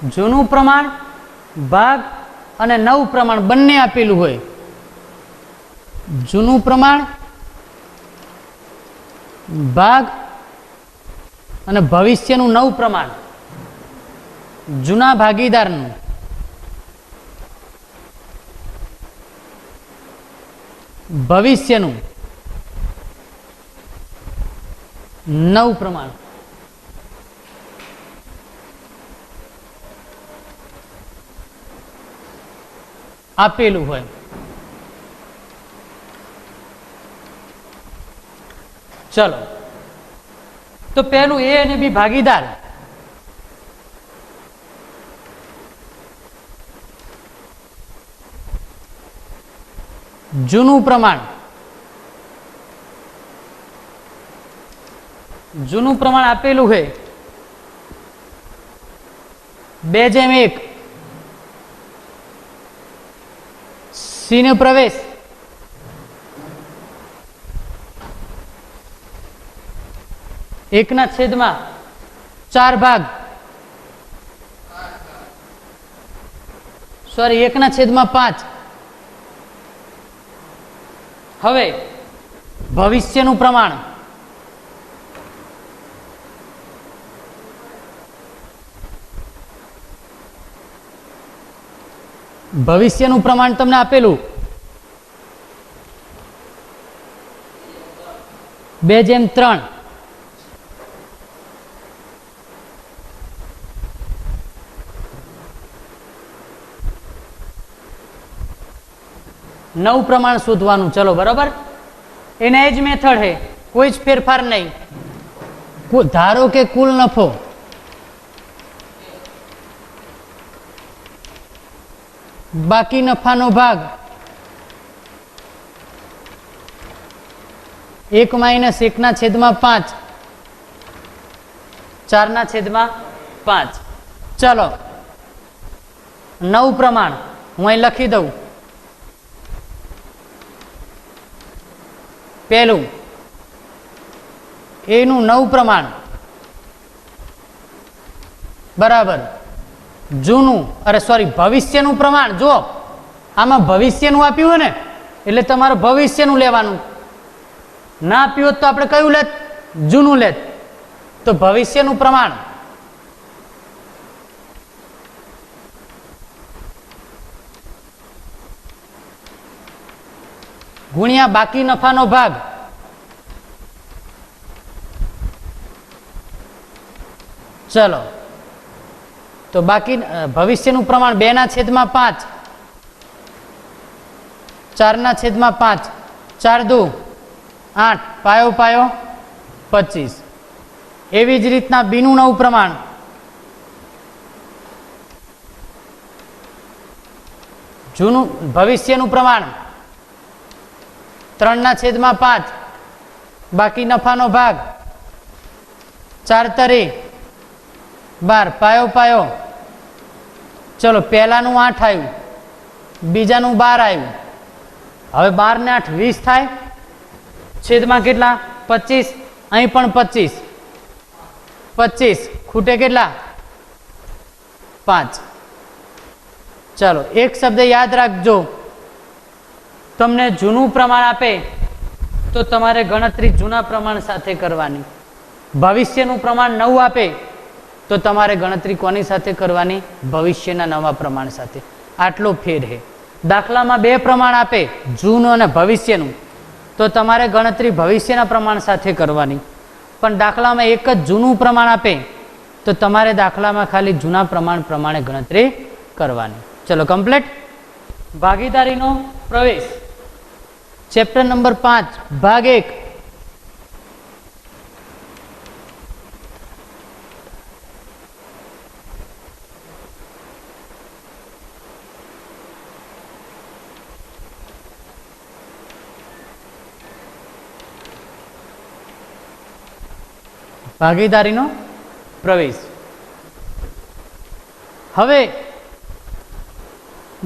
જૂનું પ્રમાણ ભાગ અને નવું પ્રમાણ બંને આપેલું હોય, જૂનું પ્રમાણ ભાગ અને ભવિષ્યનું નવું પ્રમાણ, જૂના ભાગીદારનું ભવિષ્યનું નવું પ્રમાણ. આપેલું હોય. ચલો, તો પહેલું એ અને બી ભાગીદાર. જૂનું પ્રમાણ, જૂનું પ્રમાણ આપેલું હોય 2:1. સી નો પ્રવેશ 1/4 ભાગ, સોરી 1/5. હવે ભવિષ્યનું પ્રમાણ, ભવિષ્યનું પ્રમાણ તમને આપેલું 2:3. નવું પ્રમાણ શોધવાનું. ચલો બરાબર, એને જ મેથડ છે, કોઈ જ ફેરફાર નહીં. ધારો કે કુલ નફો બાકી નફાનો ભાગ 1 - 1/5, 4/5. ચલો, નવું પ્રમાણ હું અહીં લખી દઉં. પહેલું એનું નવું પ્રમાણ બરાબર જૂનું, અરે સોરી ભવિષ્યનું પ્રમાણ. જો આમાં ભવિષ્યનું આપ્યું હોય ને એટલે તમારે ભવિષ્યનું લેવાનું, ના આપ્યું હોત તો આપણે કયું લેત? જૂનું લેત. તો ભવિષ્યનું પ્રમાણ ગુણ્યા બાકી નફાનો ભાગ, ચલો તો બાકી ભવિષ્યનું પ્રમાણ 2/5, 4/5, 4×2 = 8, પાયો પાયો 25. એવી જ રીતના બીનું નવું પ્રમાણ જૂનું ભવિષ્યનું પ્રમાણ 3/5, બાકી નફાનો ભાગ 4×3 = 12, પાયો પાયો. ચલો, પહેલાનું 8 આવ્યું, બીજાનું 12 આવ્યું. હવે 12 ને 8 20 થાય. છેદમાં કેટલા? 25. અહીં પણ 25, 25 ખૂટે કેટલા? 5. ચલો, એક શબ્દ યાદ રાખજો, તમને જૂનું પ્રમાણ આપે તો તમારે ગણતરી જૂના પ્રમાણ સાથે કરવાની. ભવિષ્યનું પ્રમાણ નવું આપે તો તમારે ગણતરી કોની સાથે કરવાની? ભવિષ્યના નવા પ્રમાણ સાથે. આટલો ફેર છે. દાખલામાં 2 પ્રમાણ આપે, જૂનું અને ભવિષ્યનું, તો તમારે ગણતરી ભવિષ્યના પ્રમાણ સાથે કરવાની. પણ દાખલામાં એક જ જૂનું પ્રમાણ આપે તો તમારે દાખલામાં ખાલી જૂના પ્રમાણ પ્રમાણે ગણતરી કરવાની. ચલો કમ્પ્લીટ. ભાગીદારીનો પ્રવેશ, ચેપ્ટર નંબર 5, ભાગ 1. ભાગીદારીનો પ્રવેશ. હવે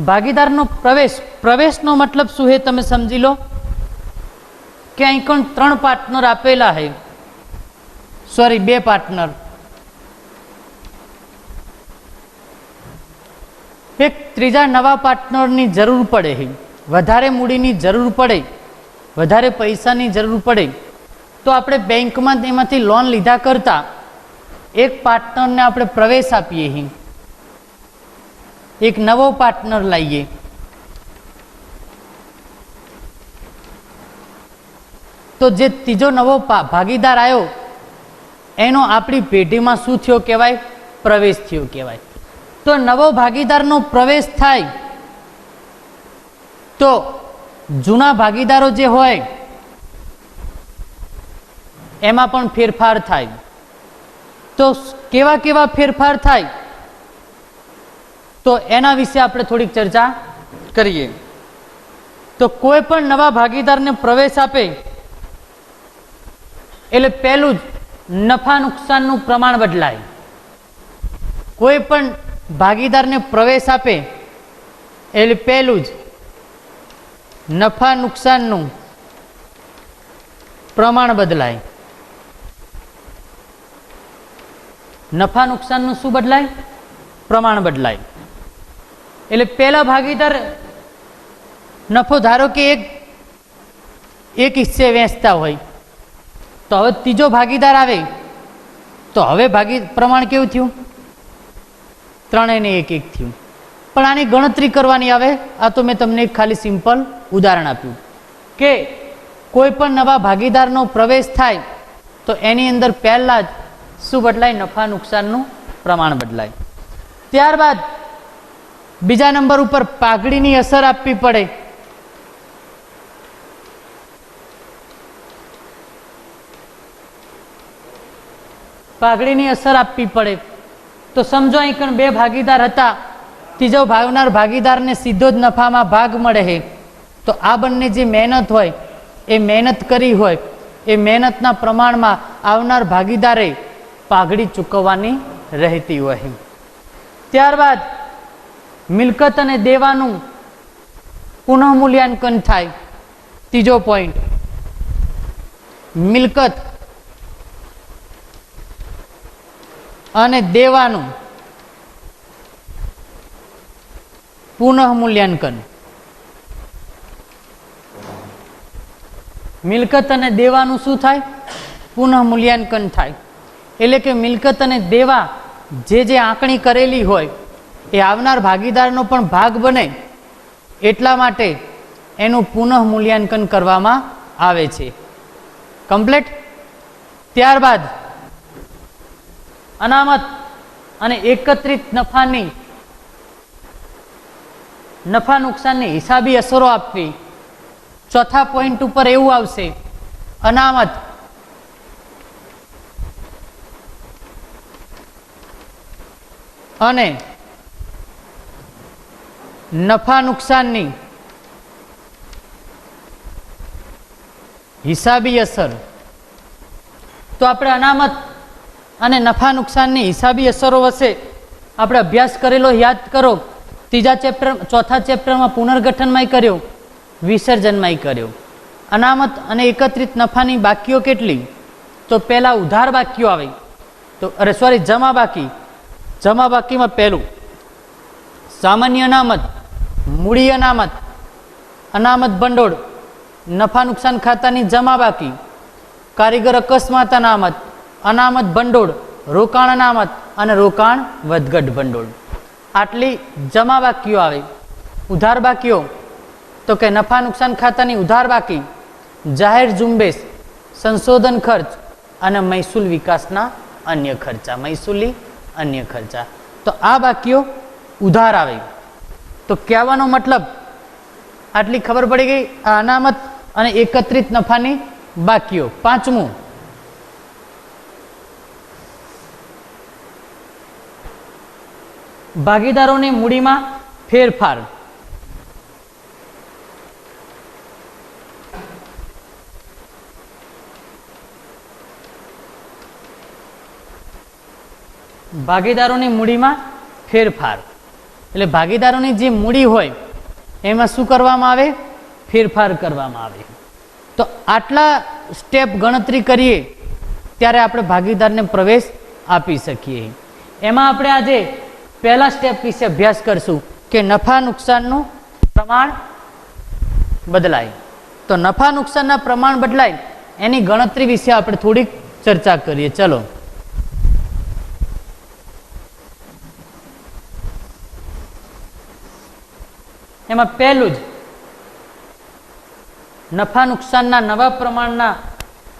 ભાગીદારનો પ્રવેશ, પ્રવેશનો મતલબ શું છે તમે સમજી લો કે અહીં કોણ 3 પાર્ટનર આપેલા છે, સોરી 2 પાર્ટનર. એક ત્રીજા નવા પાર્ટનરની જરૂર પડે, વધારે મૂડીની જરૂર પડે, વધારે પૈસાની જરૂર પડે, તો આપણે બેંકમાં એમાંથી લોન લીધા કરતાં એક પાર્ટનરને આપણે પ્રવેશ આપીએ, એક નવો પાર્ટનર લાવીએ. તો જે ત્રીજો નવો ભાગીદાર આવ્યો એનો આપણી પેઢીમાં શું થયો કહેવાય? પ્રવેશ થયો કહેવાય. તો નવો ભાગીદારનો પ્રવેશ થાય તો જૂના ભાગીદારો જે હોય એમાં પણ ફેરફાર થાય. તો કેવા કેવા ફેરફાર થાય તો એના વિશે આપણે થોડીક ચર્ચા કરીએ. તો કોઈ પણ નવા ભાગીદારને પ્રવેશ આપે એટલે પહેલું જ નફા નુકસાનનું પ્રમાણ બદલાય. કોઈ પણ ભાગીદારને પ્રવેશ આપે એટલે પહેલું જ નફા નુકસાનનું પ્રમાણ બદલાય. નફા નુકસાનનું શું બદલાય? પ્રમાણ બદલાય. એટલે પહેલા ભાગીદાર નફો ધારો કે એક હિસ્સે વેચતા હોય, તો હવે ત્રીજો ભાગીદાર આવે તો હવે પ્રમાણ કેવું થયું? ત્રણેયને એક એક થયું. પણ આની ગણતરી કરવાની આવે. આ તો મેં તમને એક ખાલી સિમ્પલ ઉદાહરણ આપ્યું કે કોઈ પણ નવા ભાગીદારનો પ્રવેશ થાય તો એની અંદર પહેલા જ શું બદલાય? નફા નુકસાનનું પ્રમાણ બદલાય. ત્યારબાદ બીજા નંબર ઉપર પાઘડીની અસર આપવી પડે. પાઘડીની અસર આપવી પડે. તો સમજો અહીં કણ બે ભાગીદાર હતા, ત્રીજો ભાગનાર ભાગીદારને સીધો જ નફામાં ભાગ મળે છે. તો આ બંને જે મહેનત હોય એ મહેનત કરી હોય એ મહેનતના પ્રમાણમાં આવનાર ભાગીદારે પાઘડી ચૂકવવાની રહેતી હોય. ત્યારબાદ મિલકત અને દેવાનું પુનઃમૂલ્યાંકન થાય. ત્રીજો પોઈન્ટ, મિલકત અને દેવાનું પુનઃમૂલ્યાંકન. મિલકત અને દેવાનું શું થાય? પુનઃમૂલ્યાંકન થાય. એટલે કે મિલકત અને દેવા જે આંકણી કરેલી હોય એ આવનાર ભાગીદારનો પણ ભાગ બને એટલા માટે એનું પુનઃમૂલ્યાંકન કરવામાં આવે છે. કમ્પ્લીટ. ત્યારબાદ અનામત અને એકત્રિત નફાની નફા નુકસાનની હિસાબી અસરો આપવી. ચોથા પોઈન્ટ ઉપર એવું આવશે, અનામત અને નફા નુકસાનની હિસાબી અસર. તો આપણે અનામત અને નફા નુકસાનની હિસાબી અસરો વિશે આપણે અભ્યાસ કરેલો યાદ કરો. ચોથા ચેપ્ટરમાં પુનર્ગઠનમાંય કર્યો, વિસર્જનમાંય કર્યો. અનામત અને એકત્રિત નફાની બાકીઓ કેટલી? તો પહેલા ઉધાર બાકીઓ આવે. તો જમા બાકી. જમા બાકીમાં પહેલું સામાન્ય અનામત, મૂડી અનામત, અનામત ભંડોળ, નફા નુકસાન ખાતાની જમા બાકી, કારીગર અકસ્માત અનામત, અનામત ભંડોળ, રોકાણ અનામત અને રોકાણ વધઘટ ભંડોળ. આટલી જમા બાકીઓ આવે. ઉધાર બાકીઓ તો કે નફા નુકસાન ખાતાની ઉધાર બાકી, જાહેર ઝુંબેશ, સંશોધન ખર્ચ અને મહેસૂલ વિકાસના અન્ય ખર્ચા, મહેસૂલી અન્ય ખર્ચા. તો આ બાકીઓ ઉધાર આવે. તો કહેવાનો મતલબ આટલી ખબર પડી ગઈ. આ અનામત અને એકત્રિત નફાની બાકીઓ. પાંચમું, ભાગીદારોની મૂડીમાં ફેરફાર. ભાગીદારોની મૂડીમાં ફેરફાર એટલે ભાગીદારોની જે મૂડી હોય એમાં શું કરવામાં આવે? ફેરફાર કરવામાં આવે. તો આટલા સ્ટેપ ગણતરી કરીએ ત્યારે આપણે ભાગીદારને પ્રવેશ આપી શકીએ. એમાં આપણે આજે પહેલા સ્ટેપ વિશે અભ્યાસ કરશું કે નફા નુકસાનનું પ્રમાણ બદલાય. તો નફા નુકસાનના પ્રમાણ બદલાય એની ગણતરી વિશે આપણે થોડીક ચર્ચા કરીએ. ચલો, એમાં પહેલું જ નફા નુકસાનના નવા પ્રમાણના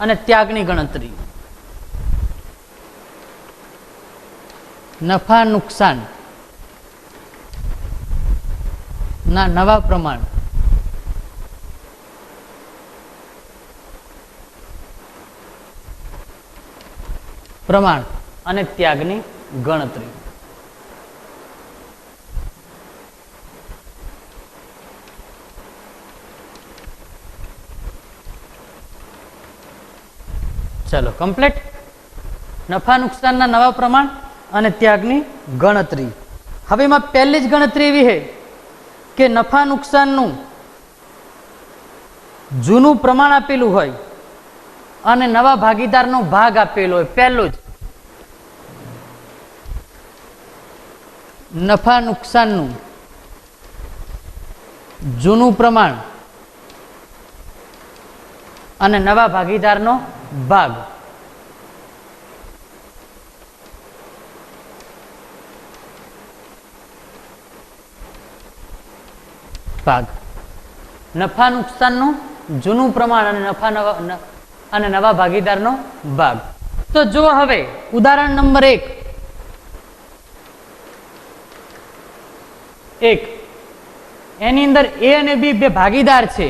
અને ત્યાગની ગણતરી. નફા નુકસાન ના નવા પ્રમાણ અને ત્યાગની ગણતરી. ચલો કમ્પ્લીટ. નફા નુકસાનના નવા પ્રમાણ અને ત્યાગની ગણતરી. હવે એમાં પહેલી જ ગણતરી એવી છે કે નફા નુકસાનનું જૂનું પ્રમાણ આપેલું હોય અને નવા ભાગીદારનો ભાગ આપેલો હોય. પહેલું જ નફા નુકસાનનું જૂનું પ્રમાણ અને નવા ભાગીદારનો ભાગ. નફા નુકસાનનું જૂનું પ્રમાણ અને નવા ભાગીદારનો ભાગ. તો જો હવે ઉદાહરણ નંબર 1 એની અંદર એ અને બી બે ભાગીદાર છે.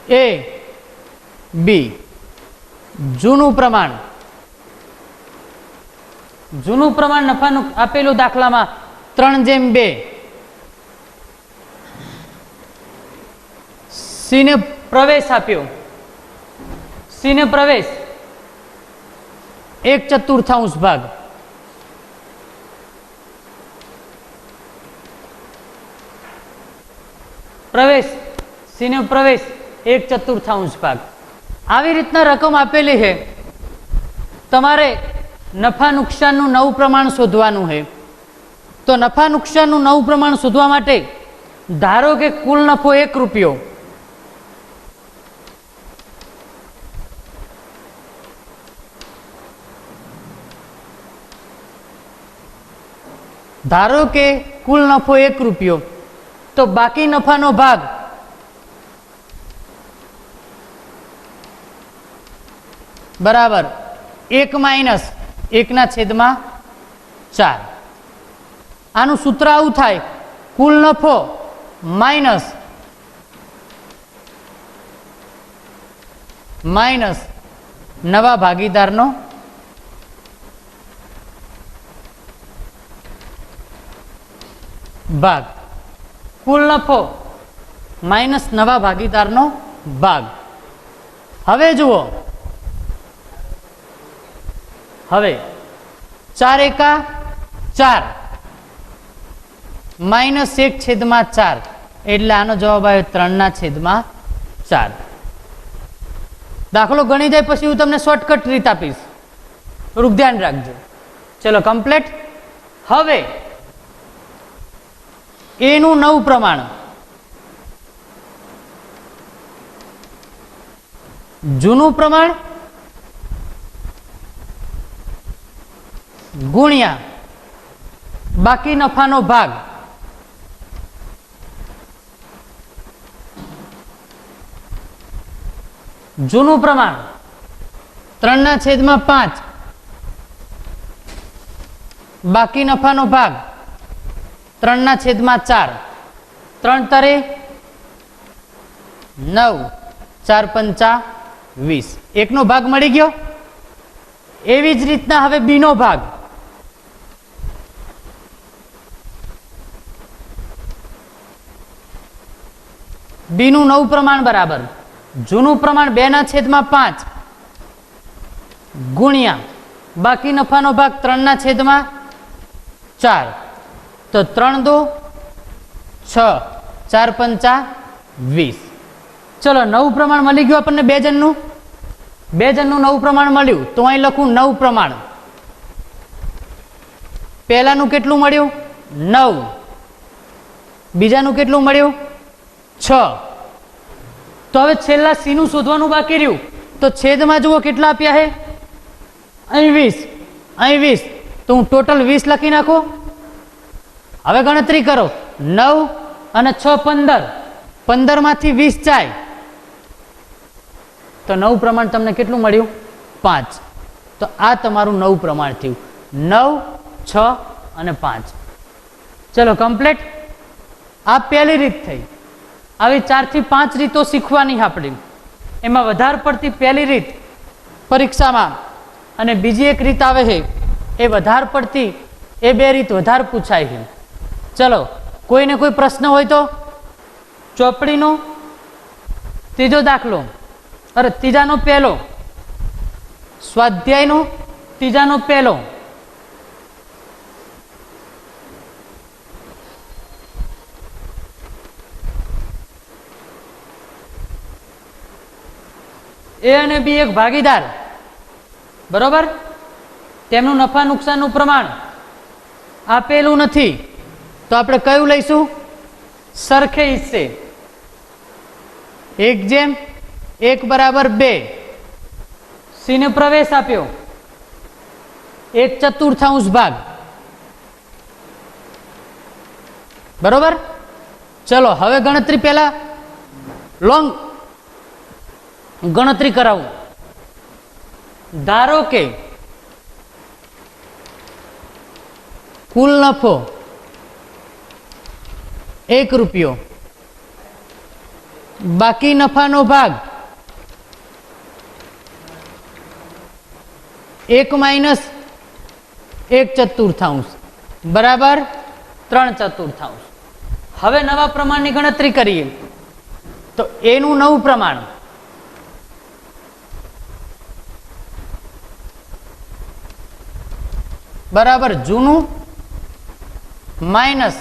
એ બી જૂનું પ્રમાણ નફાનું આપેલું દાખલામાં 3:2. સી ને પ્રવેશ આપ્યો. સી ને પ્રવેશ 1/4 ભાગ. પ્રવેશ સી ને પ્રવેશ 1/4 ભાગ. આવી રીતના રકમ આપેલી છે. તમારે નફા નુકસાનનું નવું પ્રમાણ શોધવાનું છે. તો નફા નુકસાનનું નવું પ્રમાણ શોધવા માટે ધારો કે કુલ નફો 1 રૂપિયો. ધારો કે કુલ નફો 1 રૂપિયો, તો બાકી નફાનો ભાગ બરાબર 1 માઇનસ 1/4. આનું સૂત્ર આવું થાય, કુલ નફો માઇનસ નવા ભાગીદારનો ભાગ. કુલ નફો માઇનસ નવા ભાગીદારનો ભાગ. હવે જુઓ, હવે 4 એકા 4 માઇનસ 1/4 એટલે આનો જવાબ આવ્યો 3/4. દાખલો ગણી જાય પછી હું તમને શોર્ટકટ રીત આપીશ, થોડુંક ધ્યાન રાખજો. ચલો કમ્પ્લીટ. હવે એનું નવું પ્રમાણ જૂનું પ્રમાણ ગુણ્યા બાકી નફાનો ભાગ. જૂનું પ્રમાણ 3/5, બાકી નફાનો ભાગ 3/4. 3 તરે 9, 4 પંચા 20. એકનો ભાગ મળી ગયો. એવી જ રીતના હવે બીનો ભાગ. બીનું નવું પ્રમાણ બરાબર જૂનું પ્રમાણ 2/5 ગુણ્યા બાકી નફાનો ભાગ 3/4. તો 3 દો 6, 4 પંચા 20. ચલો નવું પ્રમાણ મળી ગયું આપણને. બે જણનું નવું પ્રમાણ મળ્યું. તો અહીં લખું નવું પ્રમાણ. પહેલાનું કેટલું મળ્યું? 9. બીજાનું કેટલું મળ્યું? 6. તો હવે છેલ્લા સી નું શોધવાનું બાકી રહ્યું. તો છેદમાં જુઓ કેટલા આપ્યા છે? અહીં 20, અહીં 20. તો હું ટોટલ 20 લખી નાખું. હવે ગણતરી કરો. 9 અને 6 15. 15 માંથી 20 જાય તો 9 પ્રમાણ તમને કેટલું મળ્યું? 5. તો આ તમારું 9 પ્રમાણ થયું. 9, 6 અને 5. ચલો કમ્પ્લીટ. આ પહેલી રીત થઈ. આવી 4 થી 5 રીતો શીખવાની આપણે. એમાં વધારે પડતી પહેલી રીત પરીક્ષામાં અને બીજી એક રીત આવે છે એ વધારે પડતી, એ બે રીત વધારે પૂછાય છે. ચલો કોઈને કોઈ પ્રશ્ન હોય તો ચોપડીનો ત્રીજો દાખલો, અરે ત્રીજાનો પહેલો, સ્વાધ્યાયનો ત્રીજાનો પહેલો. એ અને બી એક ભાગીદાર, બરોબર? તેમનું નફા નુકસાનનું પ્રમાણ આપેલું નથી તો આપણે કયું લઈશું? સરખે હિસ્સે 1:1 બરાબર 2. સી ને પ્રવેશ આપ્યો 1/4 ભાગ, બરોબર? ચલો હવે ગણતરી પહેલા લોંગ ગણતરી કરાવું. ધારો કે કુલ નફો 1 રૂપિયો, બાકી નફાનો ભાગ 1 માઇનસ 1/4 બરાબર 3/4. હવે નવા પ્રમાણની ગણતરી કરીએ તો એનું નવું પ્રમાણ બરાબર જૂનું માઇનસ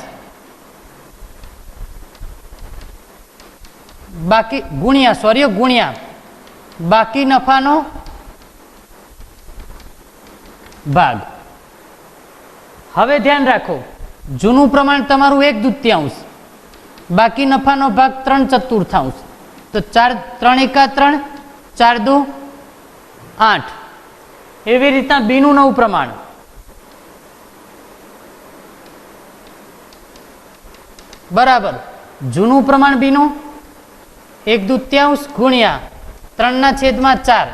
બાકી ગુણ્યા બાકી નફાનો ભાગ. હવે ધ્યાન રાખો, જૂનું પ્રમાણ તમારું 1/2, બાકી નફાનો ભાગ 3/4. તો 3 એકા 3, 4 દુ 8. એવી રીતના બીનું નવું પ્રમાણ બરાબર જૂનું પ્રમાણ બીનું 1/2 ગુણ્યા 3/4,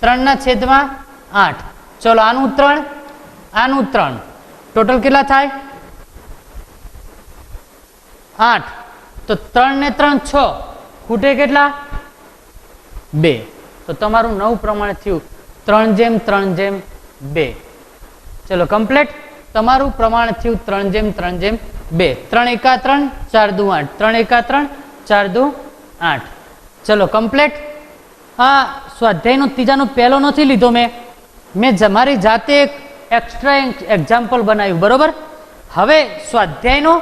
3/8. ચલો આનું 3, આનું 3, ટોટલ કેટલા થાય? 8. તો 3 ને 3 6, ખૂટે કેટલા? 2. તો તમારું નવું પ્રમાણ થયું 3/3/2. ચલો કમ્પ્લીટ. તમારું પ્રમાણ થયું 3/3/2. 3 એકા 3, 4 દુ 8, 3 એકા 3, 4 દુ 8. ચલો કમ્પ્લીટ. આ સ્વાધ્યાયનો ત્રીજાનો પહેલો નથી લીધો મેં મારી જાતે એક એક્સ્ટ્રા એક્ઝામ્પલ બનાવ્યું, બરોબર? હવે સ્વાધ્યાયનો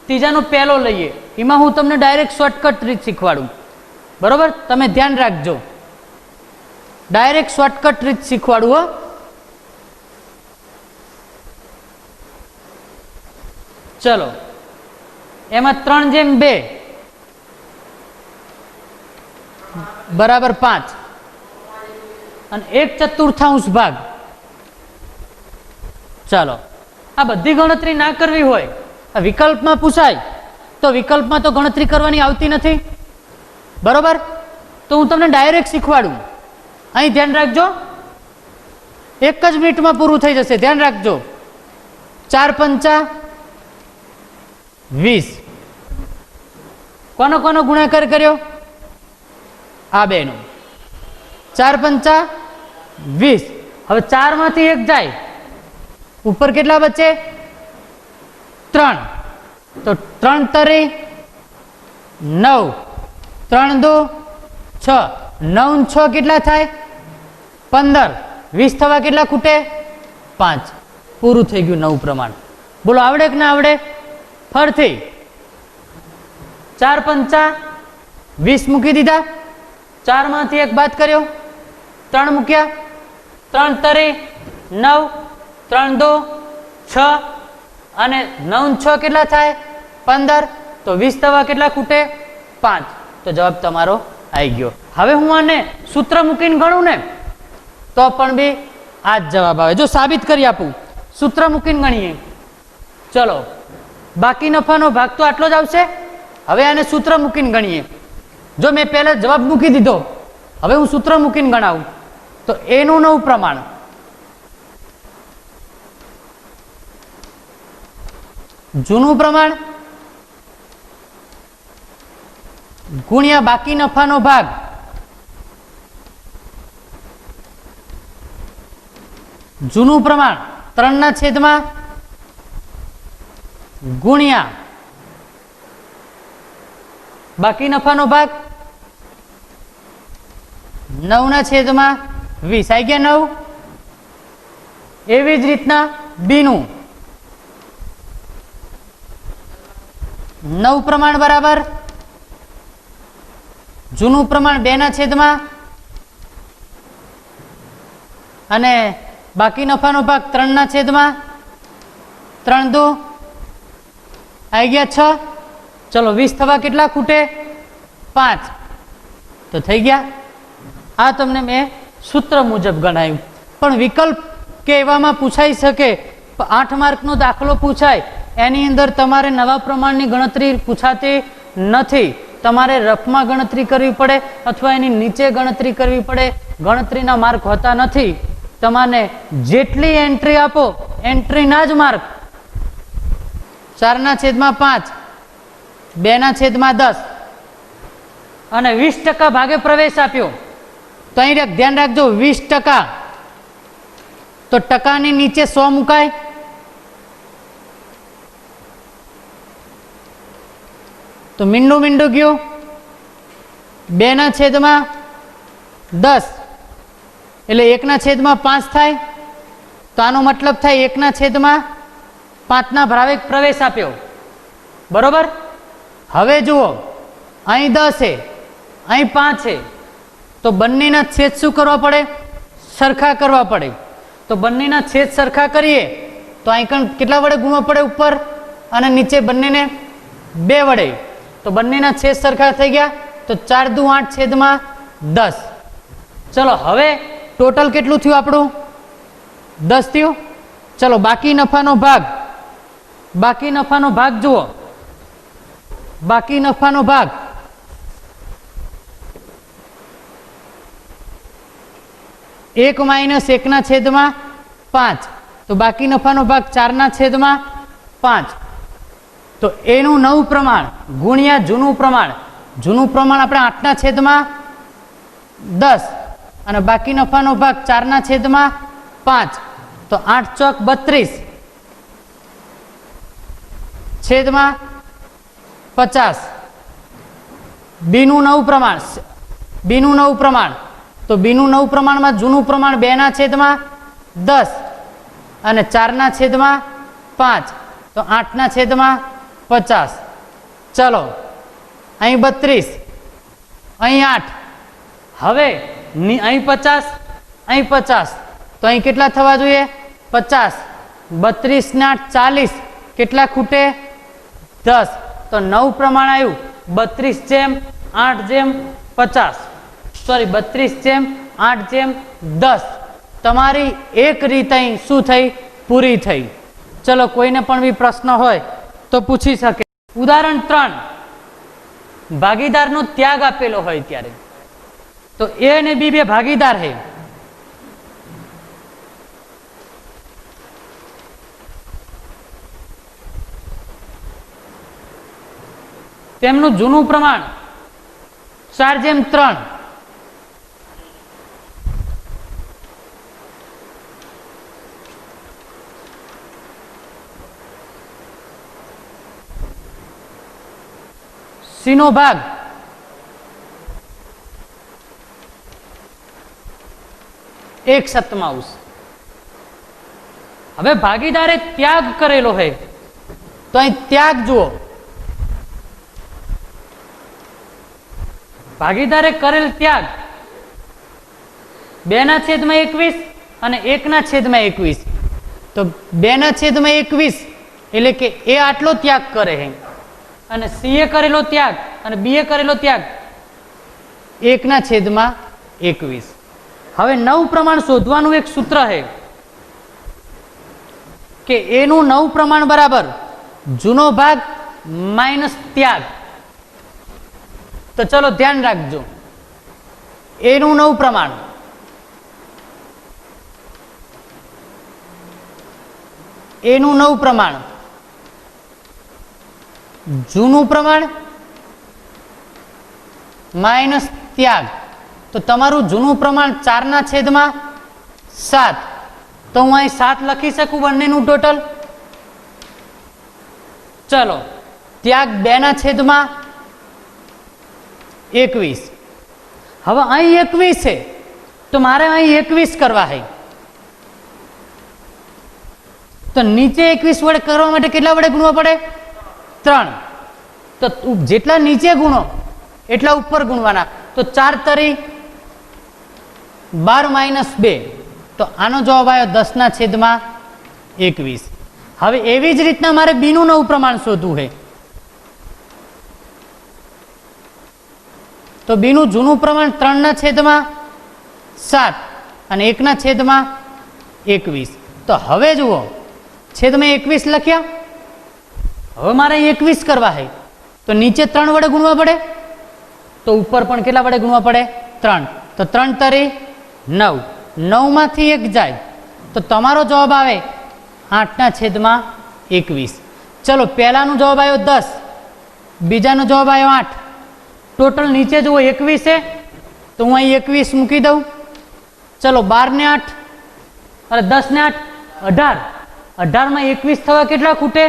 ત્રીજાનો પહેલો લઈએ. એમાં હું તમને ડાયરેક્ટ શોર્ટકટ રીત શીખવાડું, બરોબર? તમે ધ્યાન રાખજો, ડાયરેક્ટ શોર્ટકટ રીત શીખવાડું હો. ચલો એમાં 3/2 બરાબર 5 અને 1/4 ભાગ. ચાલો આ બધી ગણતરી ના કરવી હોય, આ વિકલ્પમાં પૂછાય તો વિકલ્પમાં તો ગણતરી કરવાની આવતી નથી, બરોબર? તો હું તમને ડાયરેક્ટ શીખવાડું. અહીં ધ્યાન રાખજો, 1 જ મિનિટમાં પૂરું થઈ જશે. ધ્યાન રાખજો. 4×5 20. કોનો કોનો ગુણાકાર કર્યો? આ બેનો. 4×5 20. હવે 4 માંથી 1 જાય, ઉપર કેટલા બચે? 3. તો 3 તરી 9, 3 દુ 6, 9 ને 6 કેટલા થાય? 15. 20 થવા કેટલા ખૂટે? 5. પૂરું થઈ ગયું નવું પ્રમાણ. બોલો આવડે કે ના આવડે? ફરથી 4×5 20 મૂકી દીધા, 4 માંથી 1 બાદ કર્યો, 3 મૂક્યા, 3 તરી 9, 3 દુ 6 અને 9 ને 6 કેટલા થાય 15, તો 20 થવા કેટલા ખૂટે 5, તો જવાબ તમારો આવી ગયો. હવે હું આને સૂત્ર મૂકીને ગણું ને તો પણ બી આ જ જવાબ આવે. જો સાબિત કરી આપું, સૂત્ર મૂકીને ગણીએ. ચલો, બાકી નફાનો ભાગ તો આટલો જ આવશે. હવે આને સૂત્ર મૂકીને ગણીએ. જો મેં પહેલા જવાબ મૂકી દીધો, હવે હું સૂત્ર મૂકીને ગણાવું તો એનું નવું પ્રમાણ જૂનું પ્રમાણ ગુણ્યા બાકી નફાનો ભાગ જૂનું પ્રમાણ 3/, ગુણ્યા બાકી નફાનો ભાગ 9/20. આવી ગયા 9. એવી જ રીતના બીનું 9 પ્રમાણ બરાબર જૂનું પ્રમાણ 2/, અને બાકી નફાનો ભાગ 3/, 3 દુ આવી ગયા 6. ચલો 20 થવા કેટલા ખૂટે 5, તો થઈ ગયા. આ તમને મેં સૂત્ર મુજબ ગણાયું. પણ વિકલ્પ કે એવામાં પૂછાઈ શકે, 8 માર્કનો દાખલો પૂછાય એની અંદર તમારે નવા પ્રમાણની ગણતરી પૂછાતી નથી. તમારે રફમાં ગણતરી કરવી પડે અથવા એની નીચે ગણતરી કરવી પડે. ગણતરીના માર્ક હોતા નથી. તમારે જેટલી એન્ટ્રી આપો એન્ટ્રીના જ માર્ક 4/5, 2/10 અને 20% ભાગે પ્રવેશ આપ્યો. તો અહીં ધ્યાન રાખજો, 20%, તો ટકાની નીચે 100 મુકાય. તો મીંડું ગયું 2/10 એટલે 1/5 થાય. તો આનો મતલબ થાય 1/5 ભાવે પ્રવેશ આપ્યો. બરોબર. હવે જુઓ, અહીં 10 છે, અહીં 5 છે, તો બંનેના છેદ શું કરવા પડે? સરખા કરવા પડે. તો બંનેના છેદ સરખા કરીએ તો અહીં કેટલા વડે ગુણવા પડે? ઉપર અને નીચે બંનેને 2 વડે. તો બંનેના છેદ સરખા થઈ ગયા. તો 4 દુ 8/10. ચલો, હવે ટોટલ કેટલું થયું આપણું? 10 થયું. ચલો, બાકી નફાનો ભાગ જુઓ. બાકી નફાનો ભાગ 1 - 1/5. તો બાકી નફાનો ભાગ 4/5. તો એનું નવું પ્રમાણ ગુણ્યા જૂનું પ્રમાણ. જૂનું પ્રમાણ આપણે 8/10 અને બાકી નફાનો ભાગ 4/5. તો 8 ચોક 32 છેદમાં 50. બીનું નવું પ્રમાણ. તો બીનું નવું પ્રમાણમાં જૂનું પ્રમાણ 2/10 અને 4/5. તો 8/50. ચલો, અહીં 32, અહીં 8. હવે અહીં 50, અહીં 50. તો અહીં કેટલા થવા જોઈએ? 50. 32 ને 8 40. કેટલા ખૂટે? 10. તો નવું પ્રમાણ આવ્યું 32/8/50. સોરી, 32/8/10. તમારી એક રીત અહીં શું થઈ? પૂરી થઈ. ચલો, કોઈને પણ બી પ્રશ્ન હોય તો પૂછી શકે. ઉદાહરણ 3, ભાગીદારનો ત્યાગ આપેલો હોય ત્યારે. તો એ અને બી બે ભાગીદાર છે. તેમનું જૂનું પ્રમાણ 4/3. સીનો ભાગ 1/7. હવે ભાગીદારે ત્યાગ કરેલો હોય તો અહીં ત્યાગ જુઓ. ભાગીદારે કરેલ ત્યાગ 2/21 અને 1/21. તો 2/21 એટલે કે એ આટલો ત્યાગ કરે છે અને સી એ કરેલો ત્યાગ અને બી એ કરેલો ત્યાગ 1/21. હવે નવ પ્રમાણ શોધવાનું એક સૂત્ર છે કે એનું નવ પ્રમાણ બરાબર જૂનો ભાગ માઇનસ ત્યાગ. તો ચલો ધ્યાન રાખજો, એનું નવ પ્રમાણ જૂનું પ્રમાણ માઇનસ ત્યાગ. તો તમારું જૂનું પ્રમાણ 4/7. તો હું અહીં 7 લખી શકું બંનેનું ટોટલ. ચલો ત્યાગ 2/21. હવે અહીં 21 છે તો મારે અહીં 21 કરવા છે. તો નીચે 21 વડે કરવા માટે કેટલા વડે ગુણવા પડે? 3. તો જેટલા નીચે ગુણો એટલા ઉપર ગુણવાના. તો 4 × 12 - 2. તો આનો જવાબ આવ્યો 10/21. હવે એવી જ રીતના મારે બીનું નવું પ્રમાણ શોધવું છે. તો બીનું જૂનું પ્રમાણ 3/7 અને 1/21. તો હવે જુઓ, છેદમાં 21 લખ્યા. હવે મારે 21 કરવા છે તો નીચે 3 વડે ગુણવા પડે, તો ઉપર પણ કેટલા વડે ગુણવા પડે? 3. તો 3 × 9. 9 માંથી 1 જાય તો તમારો જવાબ આવે 8/21. ચલો પહેલાનો જવાબ આવ્યો 10, બીજાનો જવાબ આવ્યો 8. ટોટલ નીચે જુઓ 21 છે તો હું અહીં 21 મૂકી દઉં. ચલો 12 ને 8 અરે 10 ને 8 18. 18 માં 21 થવા કેટલા ખૂટે?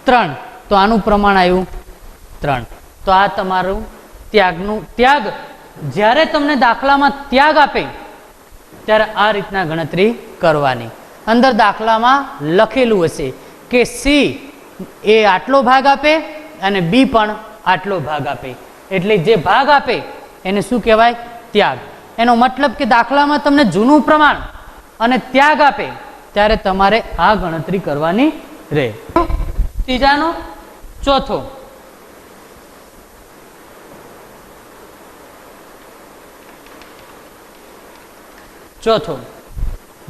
3. તો આનું પ્રમાણ આવ્યું 3. તો આ તમારું ત્યાગ જ્યારે તમને દાખલામાં ત્યાગ આપે ત્યારે આ રીતના ગણતરી કરવાની. અંદર દાખલામાં લખેલું હશે કે સી એ આટલો ભાગ આપે અને બી પણ આટલો ભાગ આપે, એટલે જે ભાગ આપે એને શું કહેવાય? ત્યાગ. એનો મતલબ કે દાખલામાં તમને જૂનું પ્રમાણ અને ત્યાગ આપે ત્યારે તમારે આ ગણતરી કરવાની રહે. ત્રીજાનો ચોથો,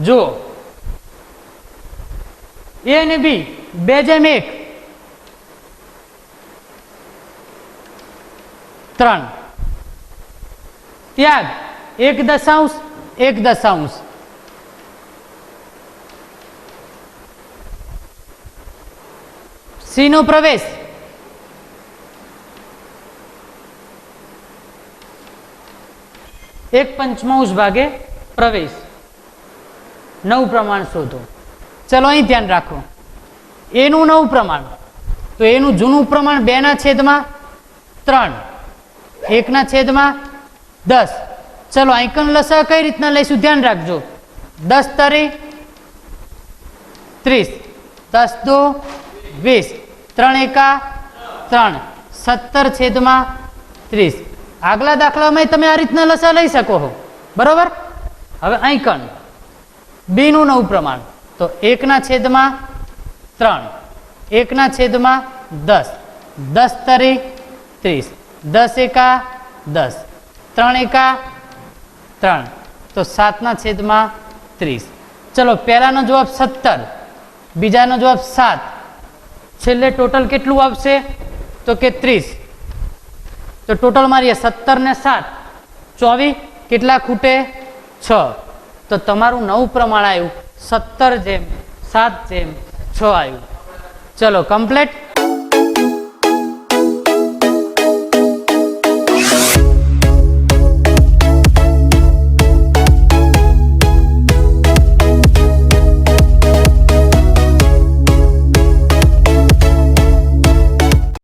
જુઓ એ અને બી 2/1, 3. ત્યાગ 1/1. સી નો પ્રવેશ 1/5 ભાગે પ્રવેશ. નવ પ્રમાણ શોધો. ચલો અહીં ધ્યાન રાખો, એનું નવું પ્રમાણ તો એનું જૂનું પ્રમાણ 2/3, 1/10. ચલો આઈકન લસા કઈ રીતના લઈશું ધ્યાન રાખજો. 10 × 30, 10 × 2, 3 × 3, 17/30. આગલા દાખલામાં તમે આ રીતના લસા લઈ શકો છો, બરોબર. હવે આઈકન બી નું નવું પ્રમાણ તો 1/3, 1/10, 10 × 30, 10 × 10, 3 × 3, તો 7/30. ચલો પહેલાનો જવાબ 17, બીજાનો જવાબ 7, છેલ્લે ટોટલ કેટલું આવશે? તો કે 30. તો ટોટલ મારીએ 17 ને 7, 24. કેટલા ખૂટે? 6. તો તમારું નવું પ્રમાણ આવ્યું 17/7/6 આવ્યું. ચલો કમ્પ્લીટ.